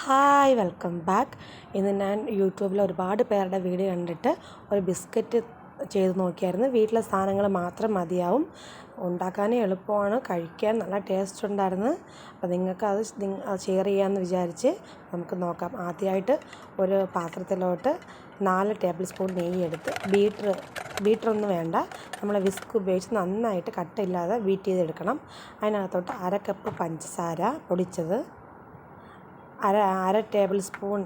Hi welcome back. ഇന്ന് ഞാൻ യൂട്യൂബിൽ ഒരുപാട് പേരുടെ വീഡിയോ കണ്ടിട്ട് ഒരു ബിസ്ക്കറ്റ് ചെയ്ത് നോക്കിയായിരുന്നു. വീട്ടിലെ സാധനങ്ങൾ മാത്രം മതിയാവും, ഉണ്ടാക്കാനും എളുപ്പമാണ്, കഴിക്കാൻ നല്ല ടേസ്റ്റ് ഉണ്ടായിരുന്നു. അപ്പോൾ നിങ്ങൾക്ക് അത് ഷെയർ ചെയ്യാമെന്ന് വിചാരിച്ച് നമുക്ക് നോക്കാം. ആദ്യമായിട്ട് ഒരു പാത്രത്തിലോട്ട് 4 ടേബിൾ സ്പൂൺ നെയ്യ് എടുത്ത് ബീറ്ററൊന്നും വേണ്ട, നമ്മൾ വിസ്ക് ഉപയോഗിച്ച് നന്നായിട്ട് കട്ടയില്ലാതെ ബീറ്റ് ചെയ്തെടുക്കണം. അതിനകത്തോട്ട് 1/2 കപ്പ് പഞ്ചസാര പൊടിച്ചത്, അര ടേബിൾ സ്പൂൺ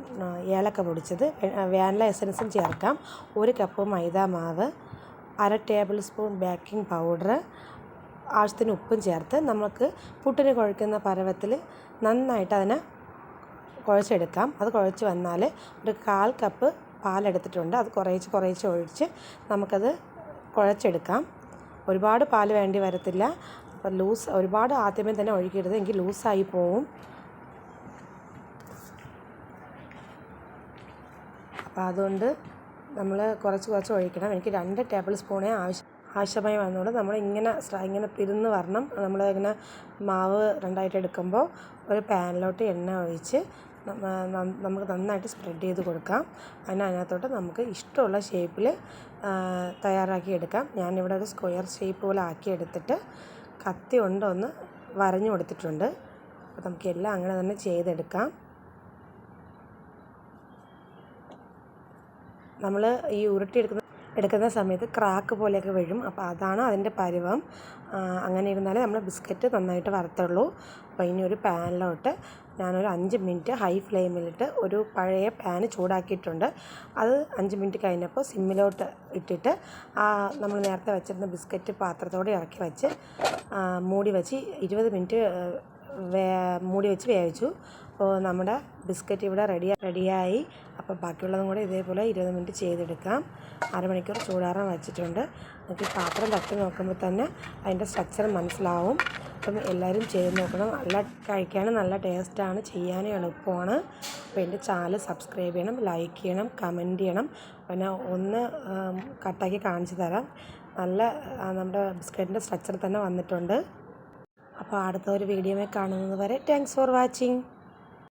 ഏലക്ക പൊടിച്ചത്, വാനില എസൻസും ചേർക്കാം, 1 കപ്പ് മൈദ മാവ്, 1/2 ടേബിൾ സ്പൂൺ ബേക്കിംഗ് പൗഡർ, ആവശ്യത്തിന് ഉപ്പും ചേർത്ത് നമുക്ക് പുട്ടിന് കുഴയ്ക്കുന്ന പരുവത്തിൽ നന്നായിട്ട് അതിനെ കുഴച്ചെടുക്കാം. അത് കുഴച്ച് വന്നാൽ ഒരു 1/4 കപ്പ് പാലെടുത്തിട്ടുണ്ട്, അത് കുറേശ്ശെ ഒഴിച്ച് നമുക്കത് കുഴച്ചെടുക്കാം. ഒരുപാട് പാൽ വേണ്ടി വരത്തില്ല. അപ്പോൾ ഒരുപാട് ആദ്യമേ തന്നെ ഒഴിക്കരുത്, എങ്കിൽ ലൂസായി പോവും. അപ്പോൾ അതുകൊണ്ട് നമ്മൾ കുറച്ച് ഒഴിക്കണം. എനിക്ക് 2 ടേബിൾ സ്പൂണേ ആവശ്യമായി വന്നുകൊണ്ട് നമ്മൾ ഇങ്ങനെ പിരുന്ന് വരണം. നമ്മളിങ്ങനെ മാവ് രണ്ടായിട്ട് എടുക്കുമ്പോൾ ഒരു പാനിലോട്ട് എണ്ണ ഒഴിച്ച് നമുക്ക് നന്നായിട്ട് സ്പ്രെഡ് ചെയ്ത് കൊടുക്കാം. അതിനകത്തോട്ട് നമുക്ക് ഇഷ്ടമുള്ള ഷേപ്പിൽ തയ്യാറാക്കി എടുക്കാം. ഞാനിവിടെ ഒരു സ്ക്വയർ ഷേപ്പ് പോലെ ആക്കി എടുത്തിട്ട് കത്തി കൊണ്ട് ഒന്ന് വരഞ്ഞു കൊടുത്തിട്ടുണ്ട്. അപ്പോൾ നമുക്കെല്ലാം അങ്ങനെ തന്നെ ചെയ്തെടുക്കാം. നമ്മൾ ഈ എടുക്കുന്ന സമയത്ത് ക്രാക്ക് പോലെയൊക്കെ വീഴും, അപ്പോൾ അതാണ് അതിൻ്റെ പരുവം. അങ്ങനെ ഇരുന്നാലേ നമ്മൾ ബിസ്ക്കറ്റ് നന്നായിട്ട് വറുത്തുള്ളൂ. അപ്പോൾ ഇനി ഒരു പാനിലോട്ട് ഞാനൊരു 5 മിനിറ്റ് ഹൈ ഫ്ലെയിമിലിട്ട് ഒരു പഴയ പാന് ചൂടാക്കിയിട്ടുണ്ട്. അത് 5 മിനിറ്റ് കഴിഞ്ഞപ്പോൾ സിമ്മിലോട്ട് ഇട്ടിട്ട് നമ്മൾ നേരത്തെ വെച്ചിരുന്ന ബിസ്ക്കറ്റ് പാത്രത്തോടെ ഇറക്കി വെച്ച് മൂടി വെച്ച് 20 മിനിറ്റ് മൂടി വെച്ച് വേവിച്ചു. അപ്പോൾ നമ്മുടെ ബിസ്ക്കറ്റ് ഇവിടെ റെഡിയായി. അപ്പോൾ ബാക്കിയുള്ളതും കൂടെ ഇതേപോലെ 20 മിനിറ്റ് ചെയ്തെടുക്കാം. അരമണിക്കൂർ ചൂടാറാൻ വെച്ചിട്ടുണ്ട്. നമുക്ക് ഈ പാത്രം തട്ടി നോക്കുമ്പോൾ തന്നെ അതിൻ്റെ സ്ട്രക്ചർ മനസ്സിലാവും. അപ്പം എല്ലാവരും ചെയ്ത് നോക്കണം. കഴിക്കാനും നല്ല ടേസ്റ്റാണ്, ചെയ്യാനും എളുപ്പമാണ്. അപ്പോൾ എൻ്റെ ചാനൽ സബ്സ്ക്രൈബ് ചെയ്യണം, ലൈക്ക് ചെയ്യണം, കമൻറ്റ് ചെയ്യണം. പിന്നെ ഒന്ന് കട്ടാക്കി കാണിച്ചു തരാം. നമ്മുടെ ബിസ്ക്കറ്റിൻ്റെ സ്ട്രക്ചർ തന്നെ വന്നിട്ടുണ്ട്. അപ്പോൾ അടുത്ത ഒരു വീഡിയോയിൽ കാണുന്നത് വരെ താങ്ക്സ് ഫോർ വാച്ചിങ്.